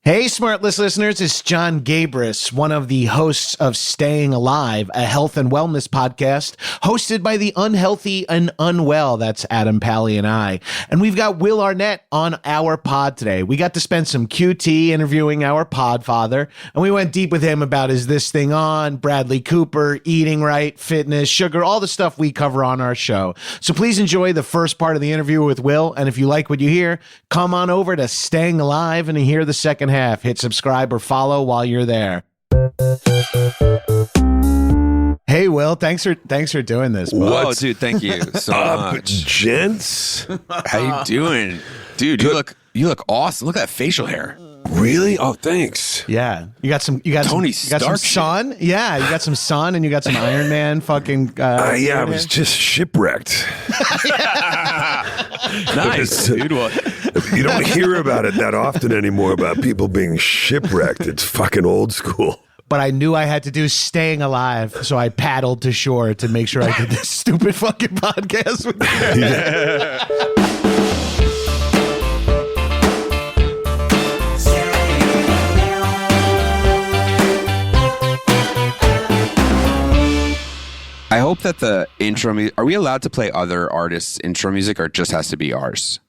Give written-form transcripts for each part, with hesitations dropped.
Hey, SmartLess listeners, it's John Gabrus, one of the hosts of Staying Alive, a health and wellness podcast hosted by the unhealthy and unwell. That's Adam Pally and I. And we've got Will Arnett on our pod today. We got to spend some QT interviewing our podfather, and we went deep with him about Is This Thing On, Bradley Cooper, eating right, fitness, sugar, all the stuff we cover on our show. So please enjoy the first part of the interview with Will, and if you like what you hear, come on over to Staying Alive and hear the second half. Hit subscribe or follow while you're there. Hey, Will, thanks for doing this. Whoa, dude, thank you so much. Gents. How you doing? Dude, you look awesome. Look at that facial hair. Really? Oh, thanks. Yeah. You got some Tony some sun? Yeah, you got some sun and you got some Iron Man fucking yeah, I was just shipwrecked. Nice, dude. Well, you don't hear about it that often anymore, about people being shipwrecked. It's fucking old school. But I knew I had to do Staying Alive, so I paddled to shore to make sure I did this stupid fucking podcast with you. Yeah. I hope that the intro music, are we allowed to play other artists' intro music, or it just has to be ours?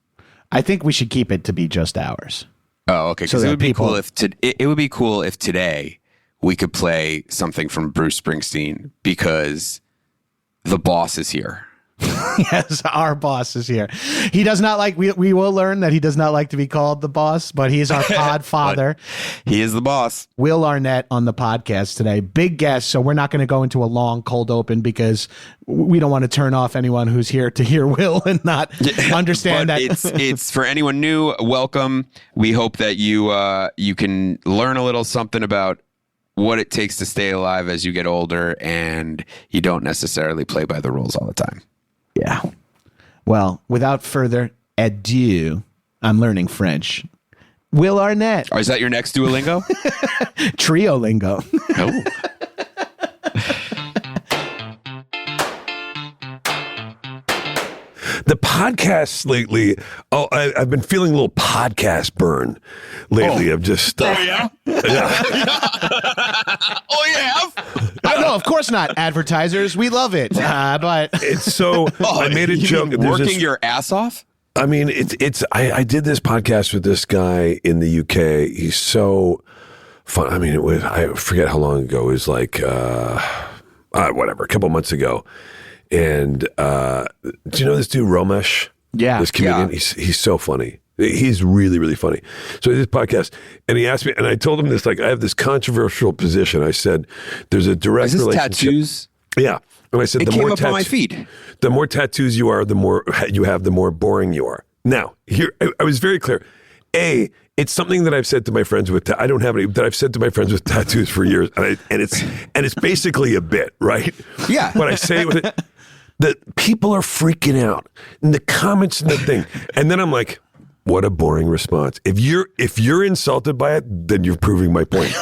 I think we should keep it to be just ours. Oh, okay. Because So it would that be people- cool if it would be cool if today we could play something from Bruce Springsteen, because the boss is here. Yes, our boss is here. He does not like, we will learn that he does not like to be called the boss, but he's our pod father. He is the boss. Will Arnett on the podcast today. Big guest, so we're not going to go into a long cold open because we don't want to turn off anyone who's here to hear Will and not understand But that. it's for anyone new, welcome. We hope that you can learn a little something about what it takes to stay alive as you get older, and you don't necessarily play by the rules all the time. Yeah. Well, without further ado, I'm learning French. Will Arnett. Oh, is that your next Duolingo? Trio lingo. Oh. The podcasts lately, I've been feeling a little podcast burn lately. I've just... Oh, yeah? Oh, yeah? No, of course not. Advertisers, we love it. But It's so... I made a joke. There's Working this- your ass off? I mean, I did this podcast with this guy in the UK. He's so fun. I mean, I forget how long ago. It was like, whatever, a couple months ago. And do you know this dude, Romesh? Yeah. This comedian, Yeah. he's so funny. He's really, really funny. So he did this podcast, and he asked me, and I told him this, like, I have this controversial position. I said, there's a direct Is this relationship. tattoos? Yeah. And I said, It the came more up on my feed. The more tattoos you are, the more you have, the more boring you are. Now, here, I was very clear. A, it's something that I've said to my friends with, I don't have any, that I've said to my friends with tattoos for years. And it's basically a bit, right? Yeah. But I say it with it, that people are freaking out in the comments and the thing. And then I'm like, what a boring response. If you're insulted by it, then you're proving my point.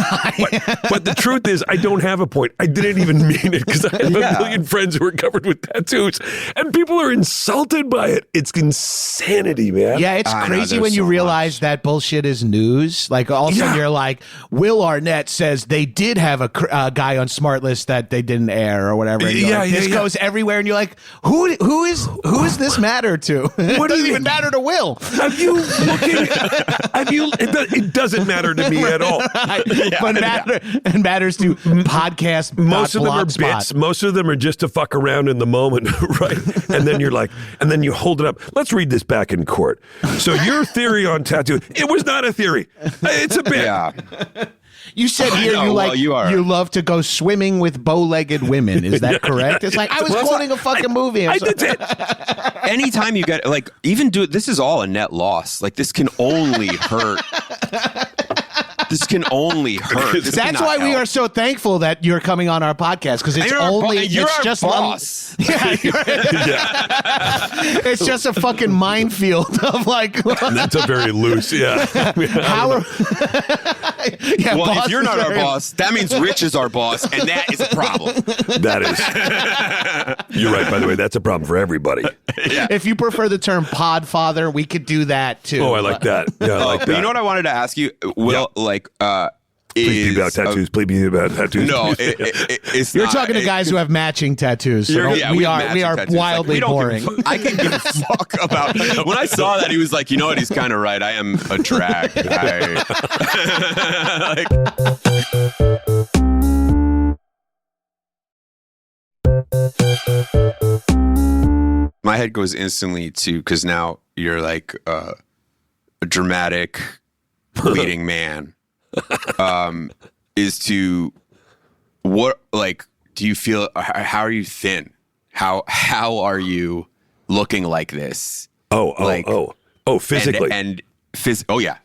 But the truth is, I don't have a point. I didn't even mean it, because I have a million friends who are covered with tattoos, and people are insulted by it. It's insanity, man. yeah, it's I know, crazy there's when you so realize much. that bullshit is news. Like, all of a sudden Yeah. you're like, Will Arnett says they did have a guy on SmartLess that they didn't air or whatever. And you're like, this goes everywhere, and you're like, who is this matter to? It What do doesn't you even mean? matter to Will. Have you looking? It doesn't matter to me at all. But it matters to podcast. Most of them are Blogspot. bits. Most of them are just to fuck around in the moment, right? And then you're like, and then you hold it up. Let's read this back in court. So your theory on tattoo, it was not a theory. It's a bit. Yeah. You said here know, you well, like you love to go swimming with bow-legged women. Is that correct? It's like, I was quoting a fucking movie. I did it. Anytime you get, like, even this is all a net loss. Like, this can only hurt. This can only hurt. This That's cannot why we help. are so thankful that you're coming on our podcast, because it's You're our only you're it's our just boss. Yeah, it's just a fucking minefield of like. That's a very loose. Yeah. How are, yeah, Well, boss if you're is not our very- boss, that means Rich is our boss, and that is a problem. That is. You're right. By the way, that's a problem for everybody. If you prefer the term podfather, we could do that too. Oh, I like that. Yeah, I like But that. you know what I wanted to ask you? Will Please be about tattoos. Please be about tattoos. No, it's You're not. talking to guys who have matching tattoos. So Yeah, we have are matching tattoos. wildly we don't boring. I can give a fuck about. When I saw that, he was like, you know what? He's kind of right. I am a drag. My head goes instantly to, because now you're like a dramatic leading man. Is to what, like, do you feel, how are you thin? How are you looking like this? Oh, physically. Oh yeah.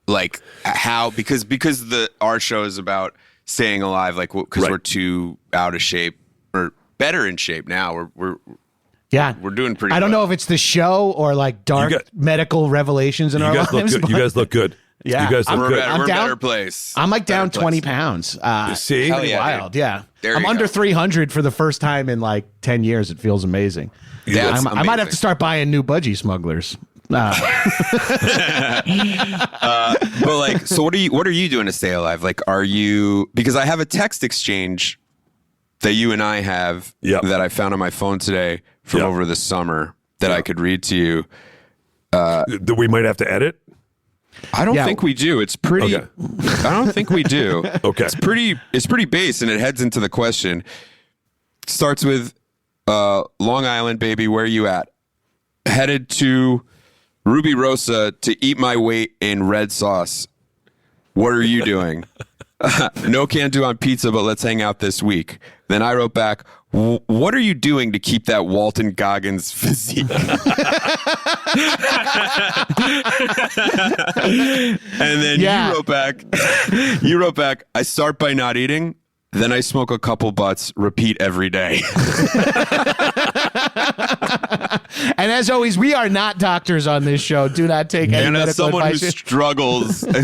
Like how, because our show is about staying alive, like, because we're too out of shape, or better in shape now. We're doing pretty I don't well. know if it's the show or like dark medical revelations in our lives. You guys look good. Yeah. You guys look good. We're a down- better place. I'm like down Better 20 place. pounds. See? Hell yeah, Wild, dude. yeah. There I'm you under go. 300 for the first time in like 10 years. It feels amazing. That's I might have amazing. to start buying new budgie smugglers. But like, so what are you doing to stay alive? Like, because I have a text exchange that you and I have that I found on my phone today from over the summer that I could read to you. That we might have to edit? I don't think we do. It's pretty. Okay. I don't think we do. Okay. It's pretty base, and it heads into the question. It starts with Long Island, baby. Where you at? Headed to Rubirosa to eat my weight in red sauce. What are you doing? No can do on pizza, but let's hang out this week. Then I wrote back, what are you doing to keep that Walton Goggins physique? And then you wrote back, I start by not eating, then I smoke a couple butts, repeat every day. And as always, we are not doctors on this show. Do not take any And as medical someone advice. who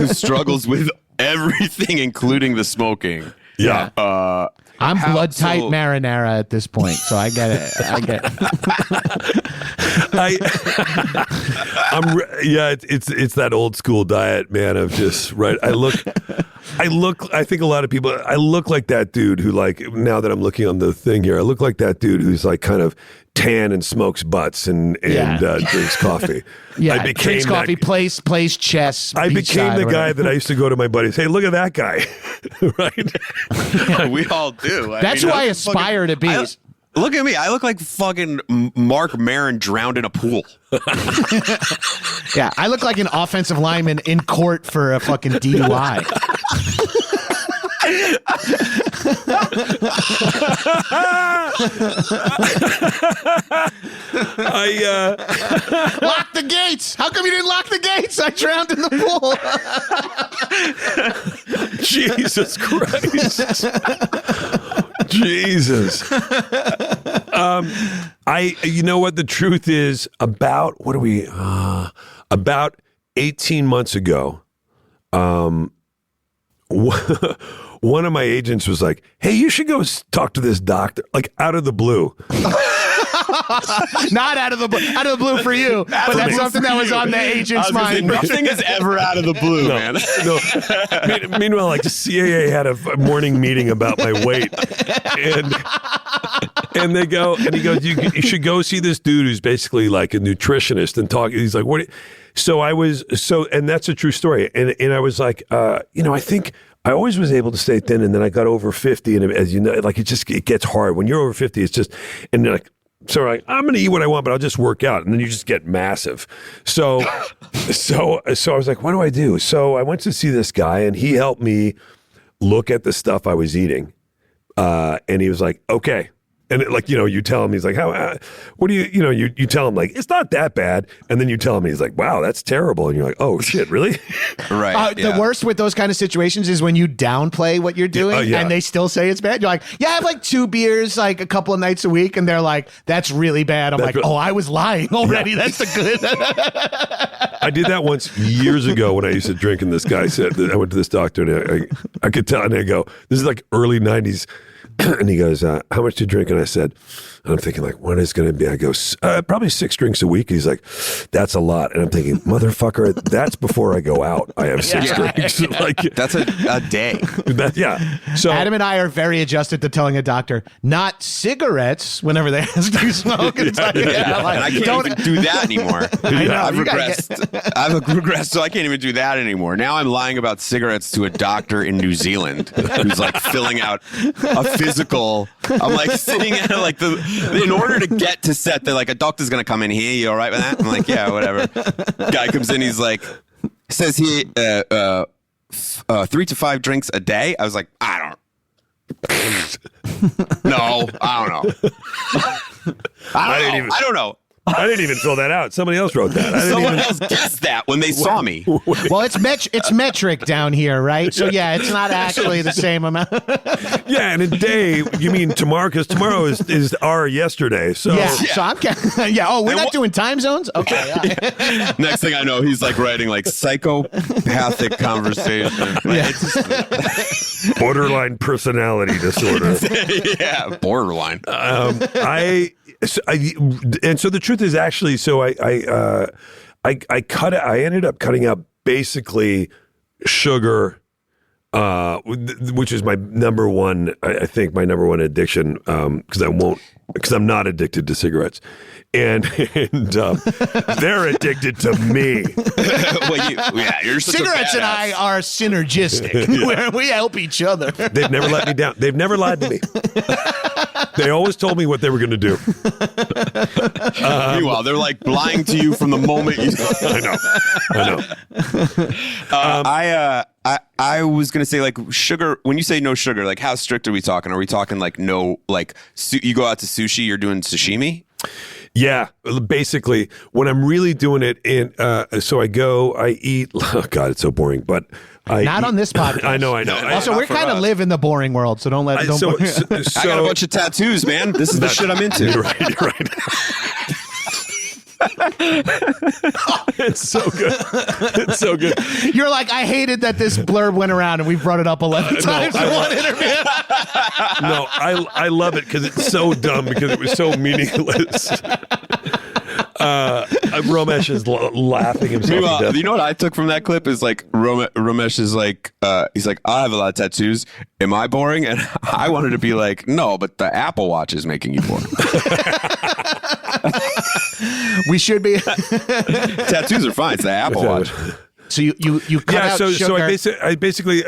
struggles with everything, including the smoking. Yeah. I'm blood tight marinara at this point, so I get it. It's that old school diet, man, of just I think a lot of people, I look like that dude who, like, now that I'm looking on the thing here, I look like that dude who's like kind of tan and smokes butts and drinks coffee. Yeah, I became drinks coffee, plays chess. I became the guy that I used to go to my buddies. Hey, look at that guy, right? We all do. That's who I aspire to be. Look at me. I look like fucking Mark Maron drowned in a pool. Yeah, I look like an offensive lineman in court for a fucking DUI. Lock the gates. How come you didn't lock the gates? I drowned in the pool. Jesus Christ. Jesus. You know what the truth is about, about 18 months ago, one of my agents was like, hey, you should go talk to this doctor, like out of the blue. Not out of the blue for you, but that's something that was on the agent's mind. Nothing is ever out of the blue, man. No. Meanwhile, like the CAA had a morning meeting about my weight, and he goes, you should go see this dude who's basically like a nutritionist and talk. He's like, what? And that's a true story. And I was like, I think I always was able to stay thin, and then I got over 50, and as you know, like it gets hard when you're over 50. It's just, and you're like. So I'm going to eat what I want, but I'll just work out. And then you just get massive. So I was like, what do I do? So I went to see this guy, and he helped me look at the stuff I was eating. And he was like, okay, And you tell him, he's like, what do you tell him, like, it's not that bad. And then you tell him, he's like, wow, that's terrible. And you're like, oh shit, really? Right. The worst with those kind of situations is when you downplay what you're doing and they still say it's bad. You're like, yeah, I have like 2 beers, like a couple of nights a week. And they're like, that's really bad. I'm oh, I was lying already. Yeah. That's the good. I did that once years ago when I used to drink, and this guy said, I went to this doctor, and I could tell, and I go, this is like early 90s. And he goes, how much do you drink? And I said, I'm thinking, like, what is it going to be? I go, probably 6 drinks a week. He's like, that's a lot. And I'm thinking, motherfucker, that's before I go out. I have 6 drinks. Like, that's a day. So Adam and I are very adjusted to telling a doctor, not cigarettes, whenever they ask you to smoke. It's like, and I can't even do that anymore. I've regressed. I've regressed, so I can't even do that anymore. Now I'm lying about cigarettes to a doctor in New Zealand who's like filling out a physical. I'm like sitting at like in order to get to set, they're like, a doctor's gonna come in here. You all right with that? I'm like, yeah, whatever. Guy comes in, he's like, says he 3 to 5 drinks a day. I was like, I don't know. I don't know. I didn't even fill that out. Somebody else wrote that. Someone else guessed that when they saw me. Well, it's metric down here, right? So yeah, it's not actually the same amount. Yeah, and a day, you mean tomorrow? Because tomorrow is our yesterday. So so I'm we're not doing time zones? Okay. Yeah. Next thing I know, he's like writing like psychopathic conversation. Borderline personality disorder. Yeah, borderline. And so the truth is, actually, so I ended up cutting out basically sugar, which is my number one, I think my number one addiction, because I'm not addicted to cigarettes. And they're addicted to me. You're cigarettes and I are synergistic, where we help each other. They've never let me down. They've never lied to me. They always told me what they were going to do. Meanwhile, they're like lying to you from the moment you. I know. I was going to say, like, sugar, when you say no sugar, like, how strict are we talking? Are we talking like no, like, you go out to sushi, you're doing sashimi? Yeah, basically, when I'm really doing it so I eat. Oh God, it's so boring. But not on this podcast. I know. Also, we kind of live in the boring world, so don't let. I got a bunch of tattoos, man. This is the shit I'm into. You're right. It's so good. You're like, I hated that this blurb went around and we brought it up 11 times in one interview. No, I love it because it's so dumb, because it was so meaningless. Romesh is laughing himself to death. You know what I took from that clip is like Romesh is like, he's like, I have a lot of tattoos. Am I boring? And I wanted to be like, no, but the Apple Watch is making you boring. We should be. Tattoos are fine. It's the Apple Watch. So you cut out sugar. So I basically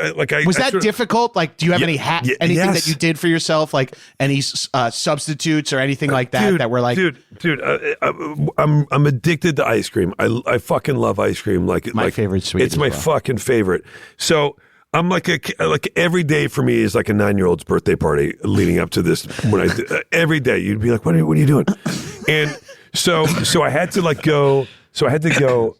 was that difficult? Like, do you have anything that you did for yourself? Like any substitutes or anything like that that were like, I'm addicted to ice cream. I fucking love ice cream. Like my favorite sweet. It's my fucking favorite. So I'm like every day for me is like a 9-year-old's birthday party leading up to this. When every day you'd be like, what are you doing? And so I had to go. So I had to go.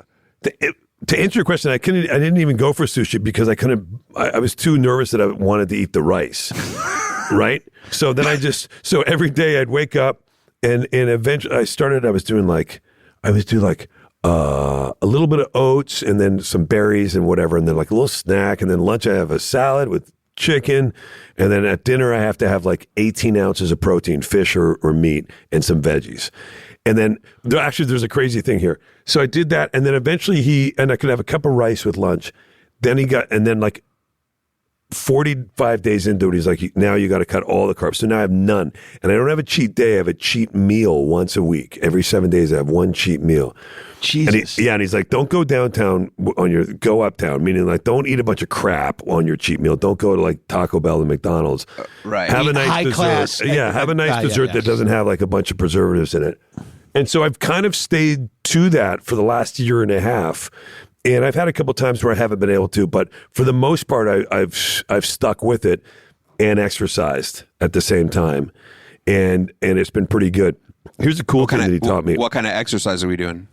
To answer your question, I didn't even go for sushi because I couldn't. I was too nervous that I wanted to eat the rice, right? So then so every day I'd wake up and eventually I was doing a little bit of oats and then some berries and whatever, and then like a little snack, and then lunch I have a salad with chicken, and then at dinner I have to have like 18 ounces of protein, fish or meat, and some veggies. And then there's a crazy thing here. So I did that, and then eventually I could have a cup of rice with lunch. Then like 45 days into it, he's like, now you got to cut all the carbs. So now I have none. And I don't have a cheat day. I have a cheat meal once a week. Every 7 days I have one cheat meal. Jesus. And he's like, don't go downtown go uptown, meaning like don't eat a bunch of crap on your cheat meal. Don't go to like Taco Bell and McDonald's. Right. Have a nice dessert. Class. Have a nice dessert that doesn't have like a bunch of preservatives in it. And so I've kind of stayed to that for the last year and a half. And I've had a couple times where I haven't been able to, but for the most part, I've stuck with it and exercised at the same time. and it's been pretty good. Here's the cool thing that he taught me. What kind of exercise are we doing?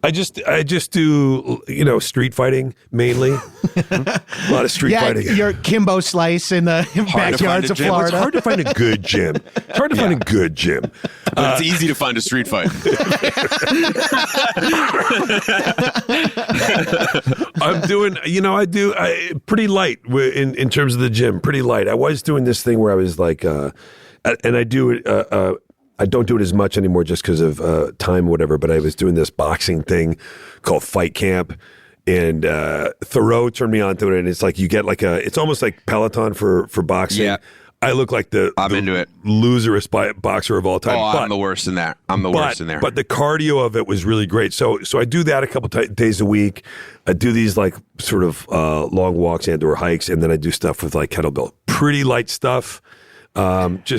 I just do, street fighting mainly. A lot of street fighting. Your Kimbo Slice in the backyards of Florida. It's hard to find a good gym. It's hard to find a good gym. But it's easy to find a street fight. I'm doing, I pretty light in terms of the gym, pretty light. I was doing this thing where I was like, and I do it, I don't do it as much anymore just because of time, whatever. But I was doing this boxing thing called Fight Camp, and Thoreau turned me onto it. And it's like you get it's almost like Peloton for boxing. Yeah. I look like I'm into it. Loserest boxer of all time. Oh, I'm the worst in that. I'm the worst in there. But the cardio of it was really great. So I do that a couple days a week. I do these sort of long walks and/or hikes, and then I do stuff with kettlebell, pretty light stuff. You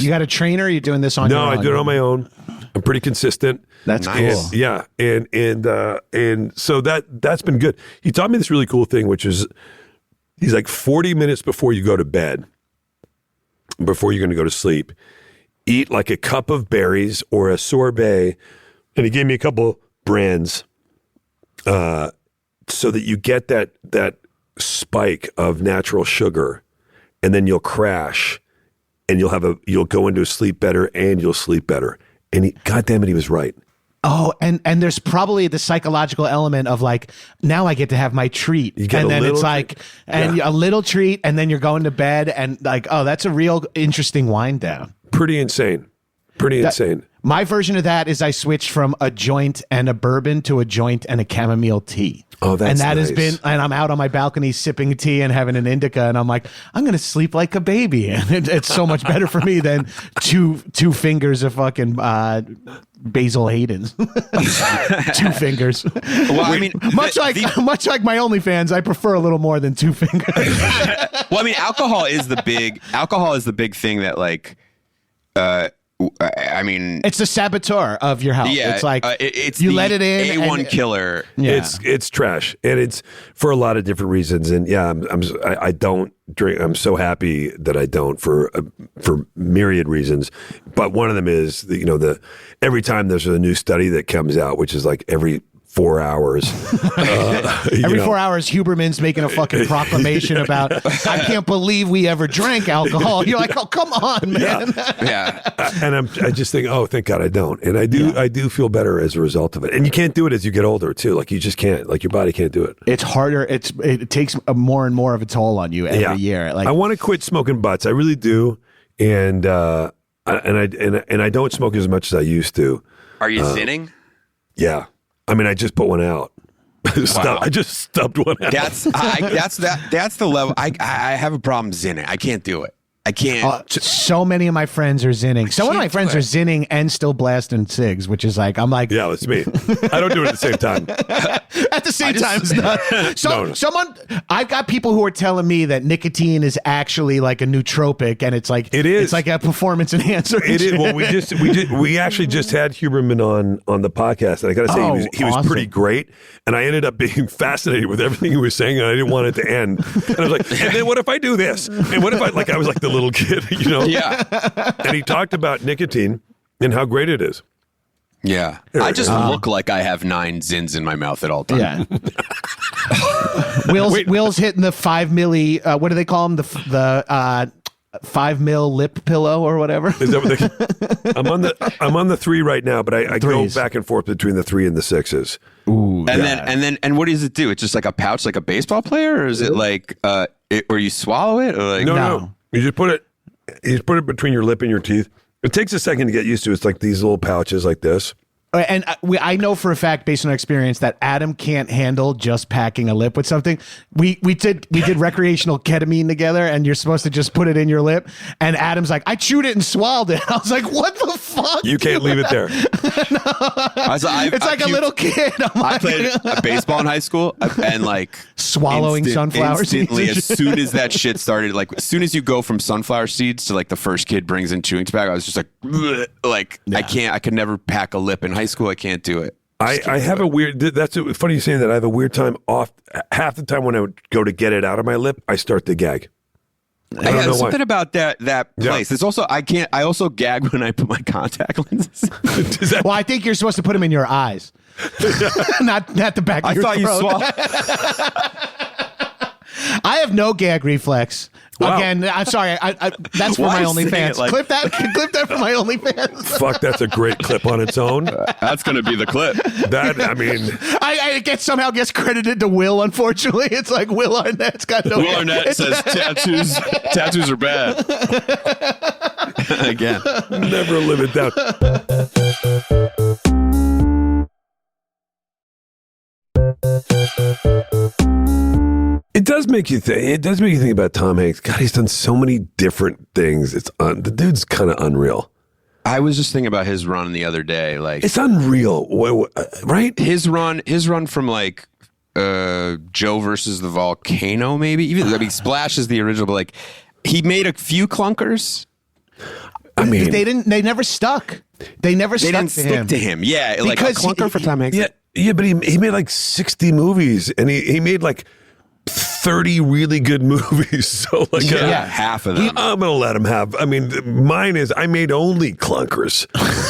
got a trainer? Or are you doing this on your own? No, I do it on my own. I'm pretty consistent. That's nice. cool. Yeah, and so that's been good. He taught me this really cool thing, which is he's like 40 minutes before you go to bed, before you're going to go to sleep, eat like a cup of berries or a sorbet, and he gave me a couple brands, so that you get that spike of natural sugar, and then you'll crash. And you'll go into sleep better, and you'll sleep better. And God damn it, he was right. Oh, and there's probably the psychological element of now I get to have my treat, and then it's a little treat, and then you're going to bed, and that's a real interesting wind down. Pretty insane. Insane. My version of that is I switched from a joint and a bourbon to a joint and a chamomile tea. Oh, that's and that nice. has been, and I'm out on my balcony sipping tea and having an indica, and I'm like, I'm going to sleep like a baby, and it's so much better for me than two fingers of fucking Basil Hayden. 2 fingers. Well, I mean, much like my OnlyFans, I prefer a little more than 2 fingers. Well, I mean, alcohol is the big thing that I mean, it's the saboteur of your health. Yeah, it's like it's you the let it in. A1 killer. Yeah. It's trash, and it's for a lot of different reasons. And yeah, I don't drink. I'm so happy that I don't for myriad reasons. But one of them is the every time there's a new study that comes out, which is like every 4 hours. Every 4 hours, Huberman's making a fucking proclamation about, I can't believe we ever drank alcohol. You're like, oh, come on, man. Yeah. And I just think, oh, thank God I don't. And I do feel better as a result of it. And you can't do it as you get older too. Like you just can't, your body can't do it. It's harder. It takes more and more of a toll on you every year. Like I want to quit smoking butts. I really do. And I don't smoke as much as I used to. Are you sinning? Yeah. I mean, I just put one out. Wow. I just stubbed one out. That's the level. I have a problem zinning. I can't do it. I can't. So many of my friends are zinning. Some of my friends are zinning and still blasting cigs, which is like, I'm like, yeah, that's me. I don't do it at the same time. At the same time, it's not. No. Someone, I've got people who are telling me that nicotine is actually like a nootropic, and it's like it is. It's like a performance enhancer. It is. Well, we actually just had Huberman on the podcast, and I got to say he was pretty great. And I ended up being fascinated with everything he was saying, and I didn't want it to end. And I was like, and then what if I do this? And what if I was like the little kid, Yeah. And he talked about nicotine and how great it is. Yeah. I just look like I have 9 zins in my mouth at all times. Yeah. Will's hitting the 5 milli. What do they call them? The 5 mil lip pillow or whatever. Is that what I'm on the 3 right now, but I go back and forth between the 3 and the 6s. Ooh. And what does it do? It's just like a pouch, like a baseball player, or is it like or you swallow it? Or like No. You just put it between your lip and your teeth. It takes a second to get used to. It's like these little pouches like this. And I know for a fact, based on our experience, that Adam can't handle just packing a lip with something. We did recreational ketamine together, and you're supposed to just put it in your lip. And Adam's like, I chewed it and swallowed it. I was like, what the fuck? You can't leave it there. It's like a little kid. I played baseball in high school, and like swallowing sunflower seeds. As soon as that shit started, like as soon as you go from sunflower seeds to like the first kid brings in chewing tobacco, I was just like, yeah. I could never pack a lip in high school. I can't do it. I have a weird. That's funny you saying that. I have a weird time off. Half the time when I would go to get it out of my lip, I start to gag. I don't know something why. about that place. It's also I also gag when I put my contact lenses. Well, I think you're supposed to put them in your eyes, not the back of your throat. You swallowed. I have no gag reflex. Wow. Again, I'm sorry. That's for Why my say it OnlyFans. like- Clip that for my OnlyFans. Fuck, that's a great clip on its own. That's gonna be the clip. That, I mean, I somehow gets credited to Will. Unfortunately, it's like Will Arnett's got no. Will Arnett says tattoos are bad. Again. never live it down. It does make you think. It does make you think about Tom Hanks. God, he's done so many different things. The dude's kind of unreal. I was just thinking about his run the other day. Like It's unreal, right? his run from like Joe versus the Volcano, maybe. Even I mean, Splash is the original, but like he made a few clunkers. I mean, They never stuck. They never They stuck didn't to stick him. to him. Yeah, like a Because clunker for Tom Hanks. yeah, but he made like 60 movies, and he made like 30 really good movies. So like, half of them. I'm gonna let him have. I mean, mine is I made only clunkers.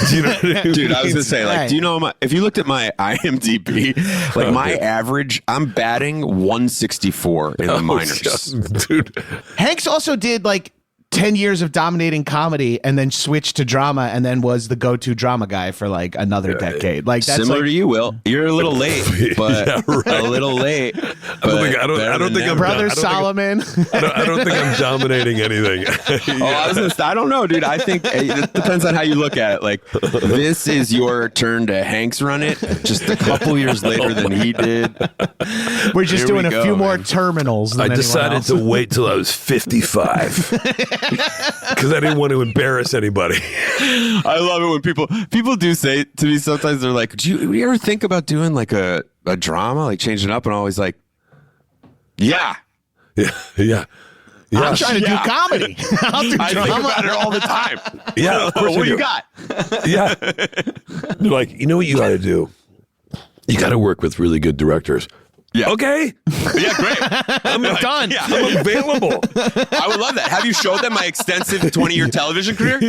Do you know what I mean? Dude, I was gonna say, like, Right. do you know if you looked at my IMDb, like my average, I'm batting 164 in the minors. Dude. Hanks also did like 10 years of dominating comedy and then switched to drama and then was the go-to drama guy for like another decade. Like that's Similar like, to you, Will. You're a little late, but Yeah, right. a little late. I don't think I'm Brother I don't think Solomon. I don't think I'm dominating anything. I don't know, dude. I think it depends on how you look at it. Like, this is your turn to Hanks run it just a couple years later than he did. We're just Here we doing a go, few more man. terminals than I anyone decided else. to wait till I was 55 because I didn't want to embarrass anybody. I love it when people do say to me sometimes, they're like, do you ever think about doing like a drama, like changing it up? And I'm always like, yeah. Yeah. I'm trying to do comedy. I'll do I think drama. about it all the time. Yeah, of course What I do you do. got? Yeah. They're like, you know what you got to do? You got to work with really good directors. Yeah. Okay. Yeah, great. I'm done. Yeah. I'm available. I would love that. Have you showed them my extensive 20-year television career?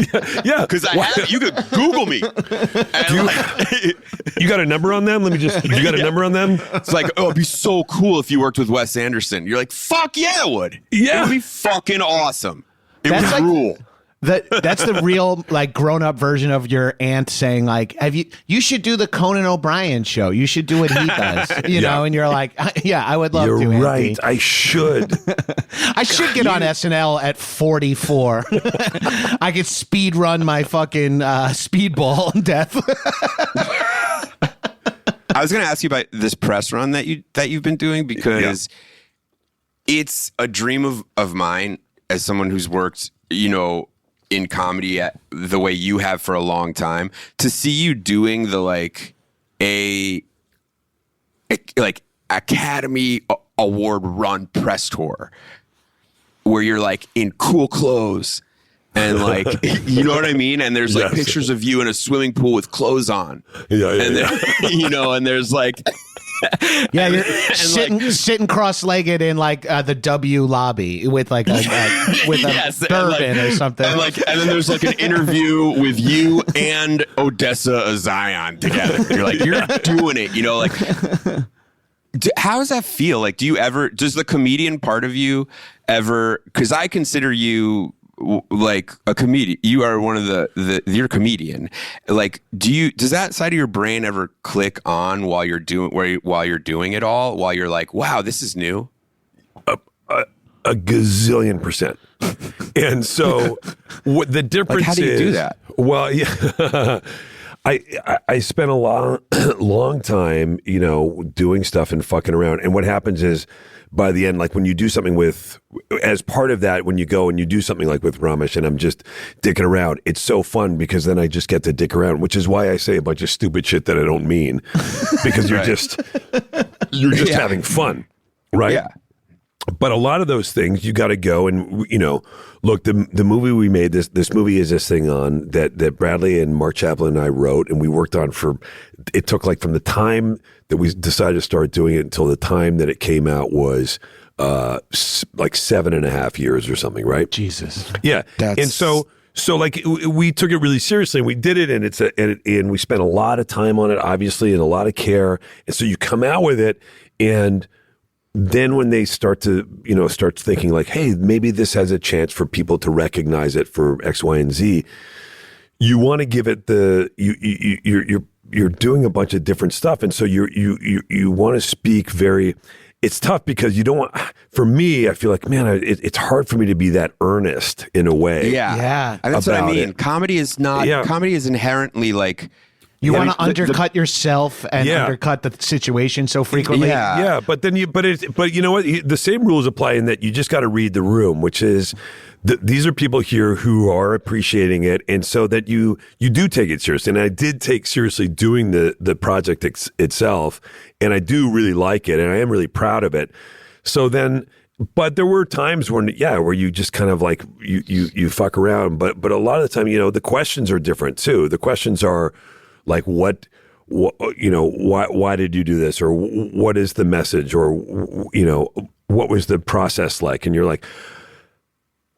Yeah. Because I have. You could Google me. And You got a number on them? You got a number on them? it's like, oh, it'd be so cool if you worked with Wes Anderson. You're like, fuck yeah, it would. Yeah. It would be fucking awesome. It That's would like- rule. That's the real like grown-up version of your aunt saying like, you should do the Conan O'Brien show. You should do what he does. You know, and you're like, yeah, I would love You're to. right. Auntie. I should. I should get on SNL at 44. I could speed run my fucking speedball death. I was going to ask you about this press run that you've been doing because it's a dream of mine as someone who's worked, you know, in comedy the way you have for a long time, to see you doing the like Academy Award run press tour where you're like in cool clothes and like, you know what I mean? And there's like Yes. pictures of you in a swimming pool with clothes on. Yeah. And then, you know, and there's like, Yeah, you're sitting cross-legged in like the W lobby with like a Yes, and bourbon or something. and then there's like an interview with you and Odessa Zion together. You're like, you're doing it, you know, like. How does that feel? Like, does the comedian part of you ever, because I consider you like a comedian, you are one of you're a comedian. Like, does that side of your brain ever click on while you're doing it all, while you're like, wow, this is new? A gazillion percent. And so what the difference Like, how do you is, do that? Well, yeah. I spent a long time, you know, doing stuff and fucking around. And what happens is by the end, like when you do something as part of that, when you go and you do something like with Romesh and I'm just dicking around, it's so fun because then I just get to dick around, which is why I say a bunch of stupid shit that I don't mean because you're just having fun. Right. Yeah. But a lot of those things you got to go and, you know, look, the movie we made, this movie is this thing on that Bradley and Mark Chaplin and I wrote and we worked on it took like from the time that we decided to start doing it until the time that it came out was like 7.5 years or something, right? Jesus. Yeah. And so like we took it really seriously and we did it, and we spent a lot of time on it, obviously, and a lot of care. And so you come out with it, and then when they start thinking like, hey, maybe this has a chance for people to recognize it for X, Y, and Z, you want to give it you're doing a bunch of different stuff. And so you want to speak very, it's tough because you don't want, for me, I feel like, man, it's hard for me to be that earnest in a way. Yeah. And that's what I mean. Comedy is inherently like, you want to undercut yourself and undercut the situation so frequently. Yeah. But you know what? The same rules apply in that you just got to read the room, which is these are people here who are appreciating it, and so that you do take it seriously. And I did take seriously doing the project itself, and I do really like it, and I am really proud of it. So then, but there were times where you just kind of like you fuck around, but a lot of the time, the questions are different too. The questions are like, why did you do this, or what is the message, or what was the process like? And you're like,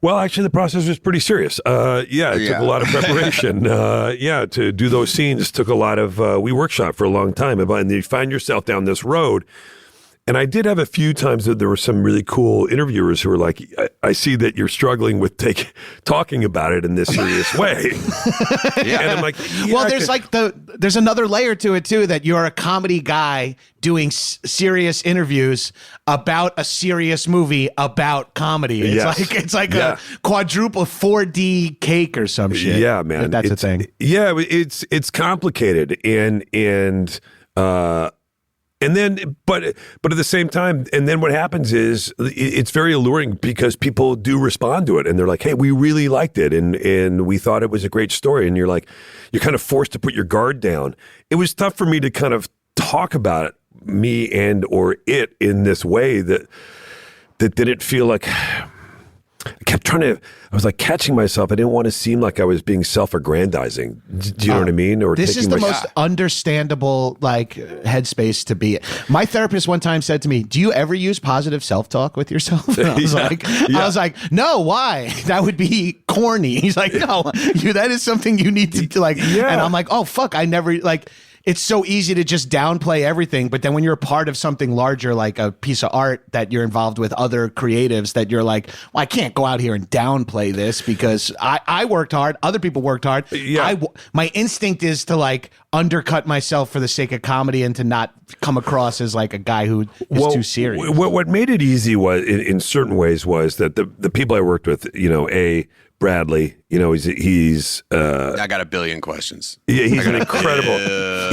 well, actually, the process was pretty serious. It took a lot of preparation. To do those scenes took a lot of. We workshopped for a long time, and you find yourself down this road. And I did have a few times that there were some really cool interviewers who were like, I see that you're struggling with talking about it in this serious way. And I'm like, well, there's another layer to it too, that you're a comedy guy doing serious interviews about a serious movie about comedy. It's like a quadruple 4D cake or some shit. Yeah, man. That's a thing. Yeah, it's complicated and then, but at the same time, and then what happens is it's very alluring because people do respond to it, and they're like, "Hey, we really liked it, and we thought it was a great story." And you're kind of forced to put your guard down. It was tough for me to kind of talk about it, me and or it, in this way that didn't feel like. I was like catching myself. I didn't want to seem like I was being self-aggrandizing. Do you know what I mean? Or this is the most understandable like headspace to be. My therapist one time said to me, "Do you ever use positive self-talk with yourself?" And I was like, "No, why? That would be corny." He's like, "No, that is something you need to like." Yeah. And I'm like, "Oh fuck, I never like." It's so easy to just downplay everything, but then when you're a part of something larger, like a piece of art that you're involved with other creatives, that you're like, well, I can't go out here and downplay this because I worked hard, other people worked hard. Yeah. My instinct is to like undercut myself for the sake of comedy and to not come across as like a guy who is too serious. What made it easy was, in certain ways, was that the people I worked with, Bradley, he's I got a billion questions. Yeah, he's an incredible.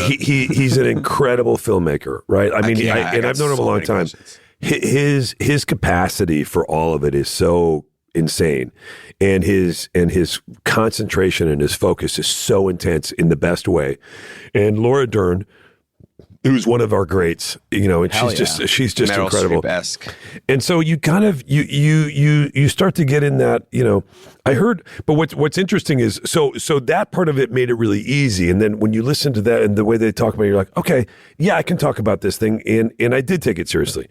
He's an incredible filmmaker, right? I mean, I've known him a long time. His capacity for all of it is so insane, and his concentration and his focus is so intense in the best way. And Laura Dern, who's one of our greats, and she's just Meryl incredible. Streep-esque. And so you kind of you start to get in that, I heard, but what's interesting is so that part of it made it really easy. And then when you listen to that and the way they talk about it, you're like, okay, yeah, I can talk about this thing, and I did take it seriously.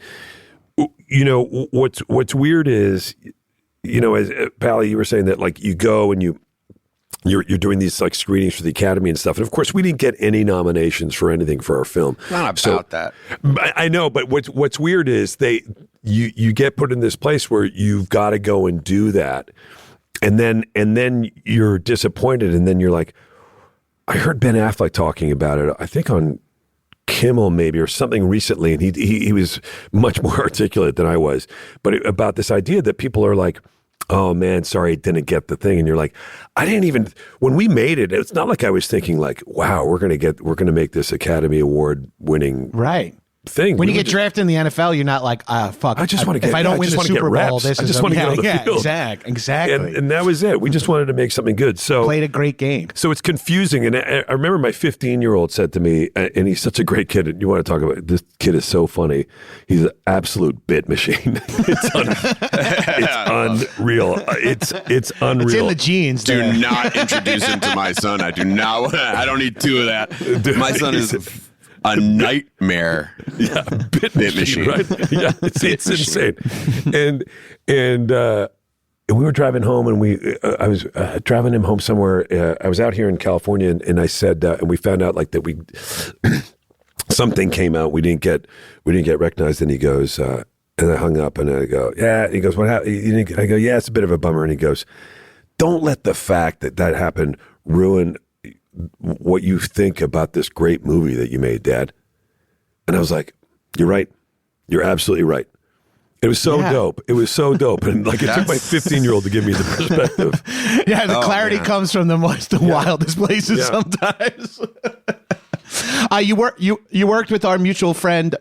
What's weird is, as Pally, you were saying that like you go and you're doing these like screenings for the Academy and stuff. And of course, we didn't get any nominations for anything for our film. Not about that. I know, but what's weird is you get put in this place where you've got to go and do that. And then you're disappointed. And then you're like, I heard Ben Affleck talking about it, I think on Kimmel maybe or something recently. And he was much more articulate than I was, but about this idea that people are like, oh man, sorry, I didn't get the thing. And you're like, when we made it, it's not like I was thinking like, wow, we're going to make this Academy Award winning thing. When you get drafted in the NFL, you're not like, fuck. I just want to get. If I don't win the Super Bowl, I just want to get on the field. Exactly. And that was it. We just wanted to make something good. So played a great game. So it's confusing. And I remember my 15-year-old said to me, and he's such a great kid. And you want to talk about this kid is so funny. He's an absolute bit machine. It's unreal. It's unreal. It's in the genes. Do not introduce him to my son. I do not. I don't need two of that. Dude, my son is a nightmare. Yeah, bit machine, right? Yeah, it's insane. And we were driving home, and I was driving him home somewhere. I was out here in California, and I said, and we found out like that we something came out. We didn't get recognized, and he goes, and I hung up, and I go, yeah. He goes, what happened? I go, yeah, it's a bit of a bummer. And he goes, don't let the fact that happened ruin what you think about this great movie that you made, Dad. And I was like, you're right. You're absolutely right. It was so dope. It was so dope. And like it took my 15-year-old to give me the perspective. Yeah, the clarity comes from the wildest places sometimes. You worked with our mutual friend.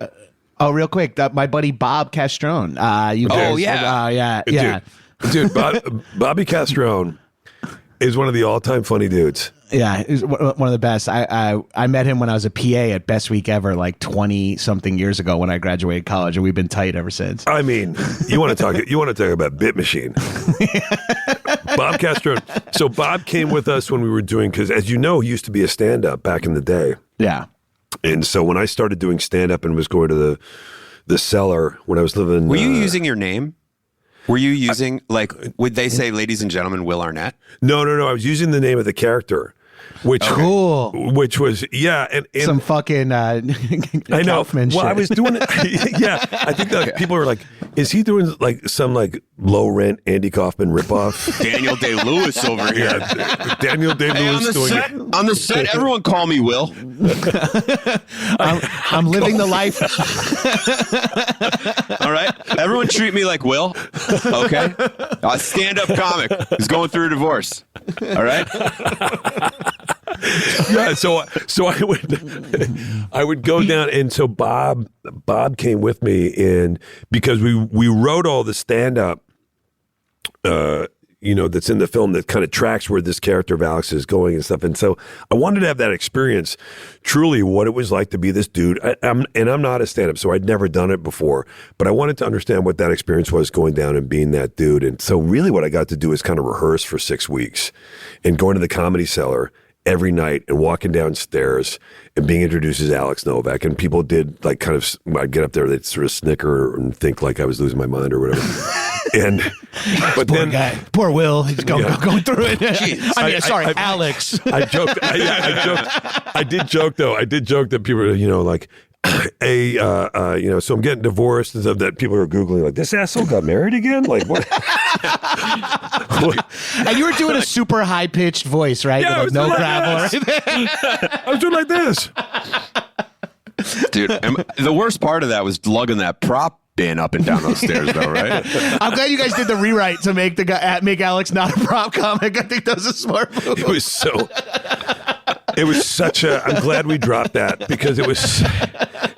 Real quick, my buddy Bob Castrone. Dude, Bobby Castrone is one of the all-time funny dudes. Yeah, he's one of the best. I met him when I was a PA at Best Week Ever, like 20-something years ago when I graduated college, and we've been tight ever since. I mean, you want to talk about Bit Machine. Bob Castrone. So Bob came with us when we were doing, because as you know, he used to be a stand-up back in the day. Yeah. And so when I started doing stand-up and was going to the Cellar when I was living... Were you using your name? Were you using, would they say, ladies and gentlemen, Will Arnett? No. I was using the name of the character. Cool. Which was, yeah. And some fucking I know. Kaufman well, shit. I was doing it. Yeah. I think that people were like, is he doing like some like low rent Andy Kaufman ripoff? Daniel Day-Lewis over here. Yeah, Daniel Day-Lewis doing on the set, everyone call me Will. I'm living the life. All right. Everyone treat me like Will. Okay. A stand-up comic who's going through a divorce. All right. Yeah, so I would go down, and so Bob came with me, and because we wrote all the stand up, that's in the film that kind of tracks where this character of Alex is going and stuff, and so I wanted to have that experience, truly what it was like to be this dude. I'm not a stand up, so I'd never done it before, but I wanted to understand what that experience was going down and being that dude, and so really what I got to do is kind of rehearse for 6 weeks, and going to the Comedy Cellar every night and walking downstairs and being introduced as Alex Novak. And people did like kind of, I'd get up there, they'd sort of snicker and think like I was losing my mind or whatever. But poor then guy, poor Will, he's going through it. Alex. I joked. I did joke though. I did joke that people are, like, so I'm getting divorced and stuff, that people are Googling like, this asshole got married again? Like what? And you were doing a super high pitched voice, right? Yeah, With, like, no gravel. I was doing like this. Dude, the worst part of that was lugging that prop bin up and down those stairs, though, right? I'm glad you guys did the rewrite to make make Alex not a prop comic. I think that was a smart move. It was such a. I'm glad we dropped that because it was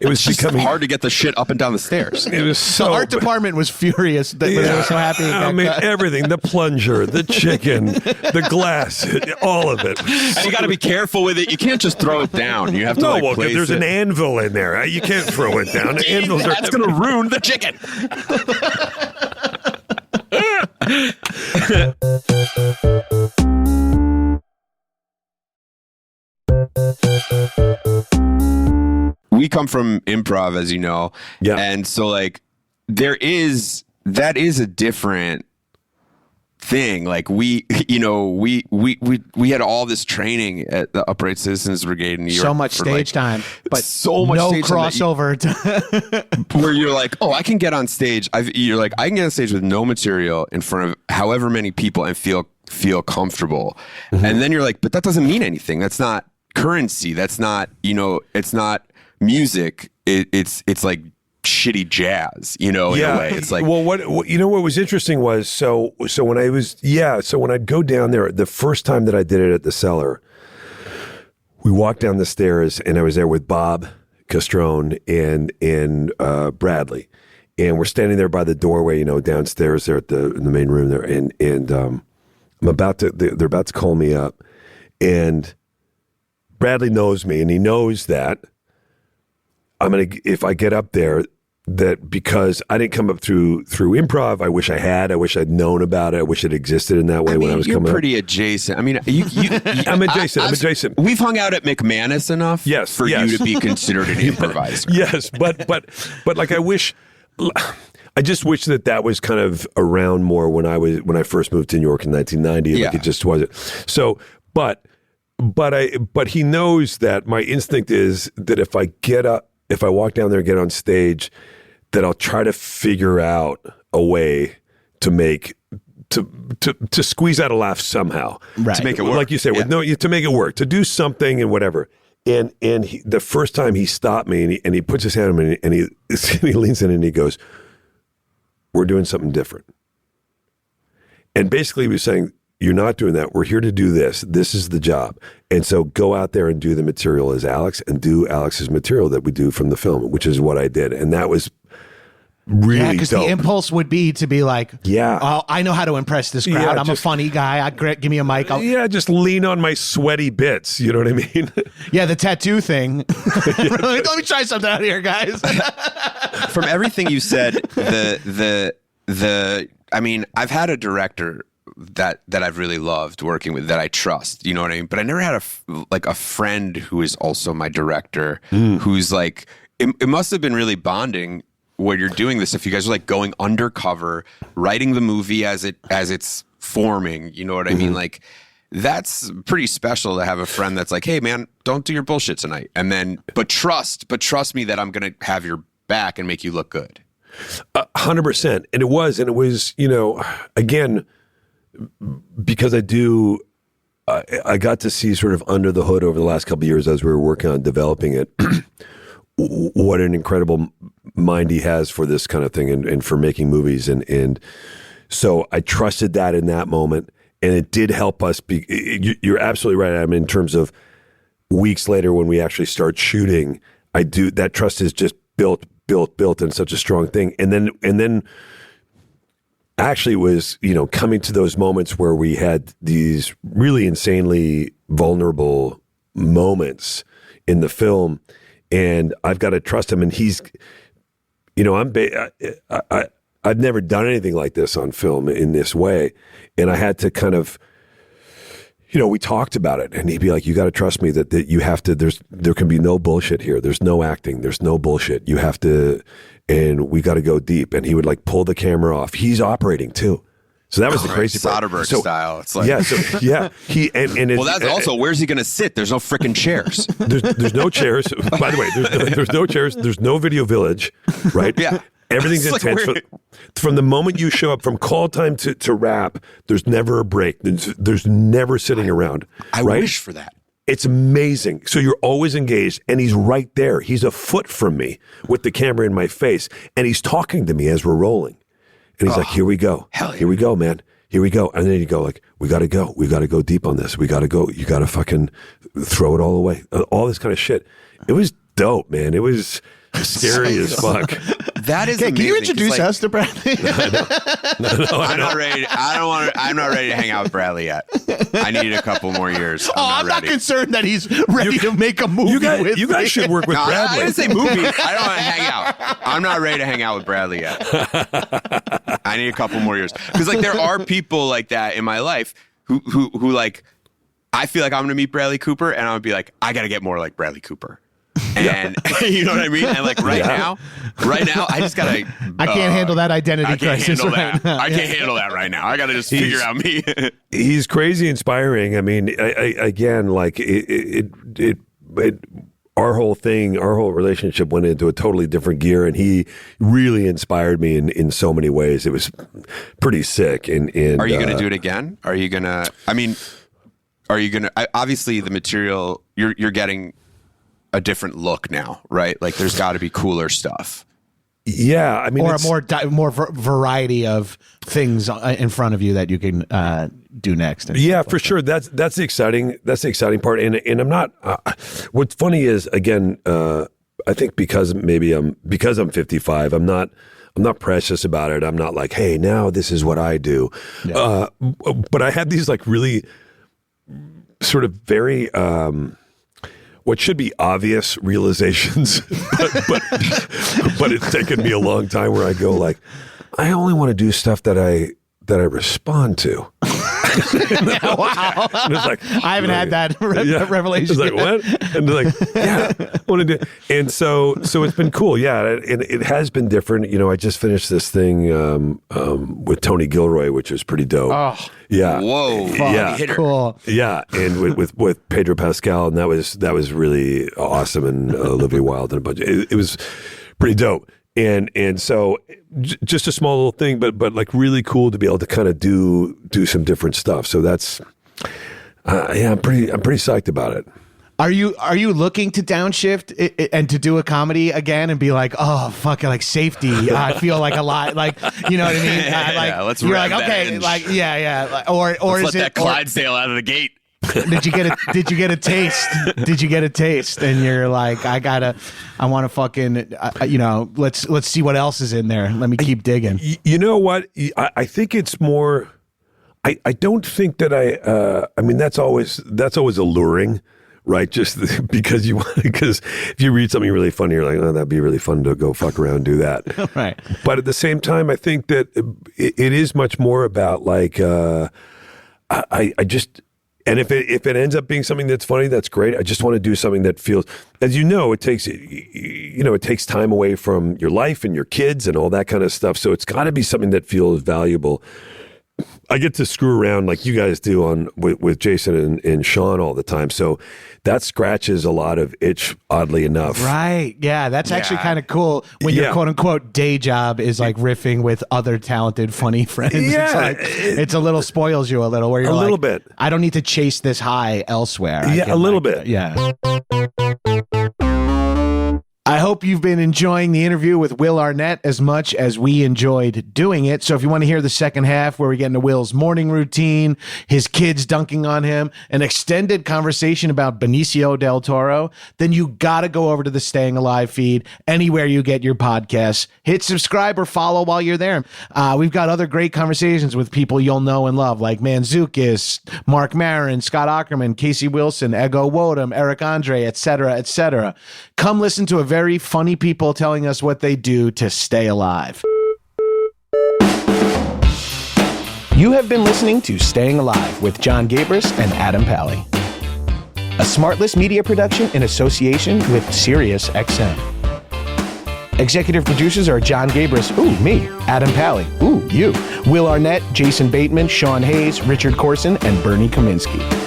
just becoming hard to get the shit up and down the stairs. It was so. The art department was furious. They were so happy. I mean, everything: the plunger, the chicken, the glass, all of it. And you got to be careful with it. You can't just throw it down. You have to place there's an anvil in there. You can't throw it down. That's going to ruin the chicken. We come from improv, as you know. Yeah. And so like that is a different thing. Like we had all this training at the Upright Citizens Brigade in New York. So much stage time, but so much no stage crossover. Where you're like, oh, I can get on stage. I can get on stage with no material in front of however many people and feel comfortable. Mm-hmm. And then you're like, but that doesn't mean anything. That's not currency. That's not, it's not music. It's like shitty jazz, in a way. It's like, well, what was interesting was so when I'd go down there the first time that I did it at the Cellar, we walked down the stairs and I was there with Bob Castrone and Bradley, and we're standing there by the doorway, downstairs there in the main room there, and they're about to call me up, and Bradley knows me and he knows that if I get up there, that because I didn't come up through improv, I wish I'd known about it. I wish it existed in that way when I was coming up. You're pretty adjacent. I mean, I'm adjacent. We've hung out at McManus enough for you to be considered an improviser. Yes, but like I just wish that was kind of around more when I first moved to New York in 1990. Like it just wasn't. So, but he knows that my instinct is that if I walk down there and get on stage, that I'll try to figure out a way to make to squeeze out a laugh somehow, to make it work, like you say, to make it work, to do something and whatever. And the first time he stopped me and he puts his hand on me and he leans in and he goes, "We're doing something different." And basically he was saying, "You're not doing that. We're here to do this. This is the job. And so go out there and do the material as Alex and do Alex's material that we do from the film," which is what I did. And that was really because the impulse would be to be like, oh, I know how to impress this crowd. I'm a funny guy. Give me a mic. Just lean on my sweaty bits. You know what I mean? Yeah, the tattoo thing. Let me try something out here, guys. From everything you said, I mean, I've had a director that I've really loved working with, that I trust, you know what I mean? But I never had a friend who is also my director, who's like, it must have been really bonding where you're doing this, if you guys are like going undercover, writing the movie as it's forming, you know what I mean? Like, that's pretty special to have a friend that's like, "Hey man, don't do your bullshit tonight." And then, but trust me that I'm going to have your back and make you look good. 100%. And it was, you know, again, because I got to see sort of under the hood over the last couple of years as we were working on developing it, what an incredible mind he has for this kind of thing and for making movies. And so I trusted that in that moment, and it did help us you're absolutely right. I mean, in terms of weeks later when we actually start shooting, that trust is just built in such a strong thing. And then actually it was, you know, coming to those moments where we had these really insanely vulnerable moments in the film, and I've got to trust him. And he's, you know, I've never done anything like this on film in this way. And I had to kind of, you know, we talked about it, and he'd be like, "You got to trust me that you have to, there can be no bullshit here. There's no acting. There's no bullshit. You have to, and we got to go deep." And he would like pull the camera off. He's operating too. So that was the crazy part. Soderbergh style. It's like, he, and well, that's also, where's he going to sit? There's no freaking chairs. There's no chairs. By the way, there's no chairs. There's no video village, right? Yeah. Everything's intense. From the moment you show up, from call time to wrap, there's never a break. There's never sitting around. I wish for that. It's amazing. So you're always engaged, and he's right there. He's a foot from me with the camera in my face, and he's talking to me as we're rolling. And he's like, "Here we go. Hell yeah. Here we go, man. Here we go." And then you go like, we got to go deep on this. We got to go. You got to fucking throw it all away. All this kind of shit. It was dope, man. It was scary as fuck. That is amazing. Can you introduce us to Bradley? No, I'm not ready. I'm not ready to hang out with Bradley yet. I need a couple more years. I'm not concerned that he's ready to make a movie with you guys should work with Bradley. I didn't say movie. I don't want to hang out. I'm not ready to hang out with Bradley yet. I need a couple more years, because like there are people like that in my life who like, I feel like I'm going to meet Bradley Cooper, and I'm going to be like, I got to get more like Bradley Cooper. And you know what I mean? And like right now, I just gotta. I can't handle that identity crisis right now. I can't handle that right now. I gotta just figure out me. He's crazy inspiring. I mean, again, like our whole relationship went into a totally different gear, and he really inspired me in so many ways. It was pretty sick. And are you gonna do it again? Are you gonna? Obviously, the material you're getting a different look now, right? Like there's got to be cooler stuff. Yeah, I mean, or a more variety of things in front of you that you can do next. Yeah, for sure. That's the exciting part. And I'm not. What's funny is, again, I think because I'm 55, I'm not precious about it. I'm not like, hey, now this is what I do. Yeah. But I had these like really sort of very what should be obvious realizations, but it's taken me a long time where I go like, I only want to do stuff that I respond to. Wow. And it's like, I haven't had that revelation. It's like, what? And they're like, yeah, I want to do. And so it's been cool. Yeah. And it has been different. You know, I just finished this thing with Tony Gilroy, which was pretty dope. Oh, yeah. Whoa. Yeah. cool. Yeah. And with Pedro Pascal. And that was really awesome. And Olivia Wilde and a bunch. It was pretty dope. And so just a small little thing, but like really cool to be able to kind of do some different stuff. So that's, I'm pretty psyched about it. Are you looking to downshift and to do a comedy again and be like, oh fuck it, like safety? I feel like a lot, like, you know what I mean? Yeah, let's you're wrap like, that okay, in. like, yeah, like, or Let's is let it that Clydesdale out of the gate? Did you get a taste? Did you get a taste? And you're like, I want to fucking, let's see what else is in there. Let me keep digging. You know what? I think it's more. I don't think that I mean, that's always alluring, right? Just because if you read something really funny, you're like, oh, that'd be really fun to go fuck around and do that. Right. But at the same time, I think that it is much more about like, I just. And if it ends up being something that's funny, that's great. I just want to do something that feels, as you know, it takes time away from your life and your kids and all that kind of stuff. So it's got to be something that feels valuable. I get to screw around like you guys do with Jason and Sean all the time. So that scratches a lot of itch, oddly enough. Right. Yeah. That's actually kind of cool when your quote unquote day job is like riffing with other talented, funny friends. Yeah. It's like, it's a little spoils you a little where you're a like, little bit. I don't need to chase this high elsewhere. Yeah, a little bit. Yeah. I hope you've been enjoying the interview with Will Arnett as much as we enjoyed doing it. So if you want to hear the second half where we get into Will's morning routine, his kids dunking on him, an extended conversation about Benicio del Toro, then you got to go over to the Staying Alive feed anywhere you get your podcasts. Hit subscribe or follow while you're there. We've got other great conversations with people you'll know and love like Manzukis, Mark Maron, Scott Ackerman, Casey Wilson, Ego Wodum, Eric Andre, etc., etc. Come listen to a very funny people telling us what they do to stay alive. You have been listening to Staying Alive with John Gabrus and Adam Pally, a SmartLess media production in association with Sirius XM. Executive producers are John Gabrus, ooh, me, Adam Pally, ooh, you, Will Arnett, Jason Bateman, Sean Hayes, Richard Korson, and Bernie Kaminski.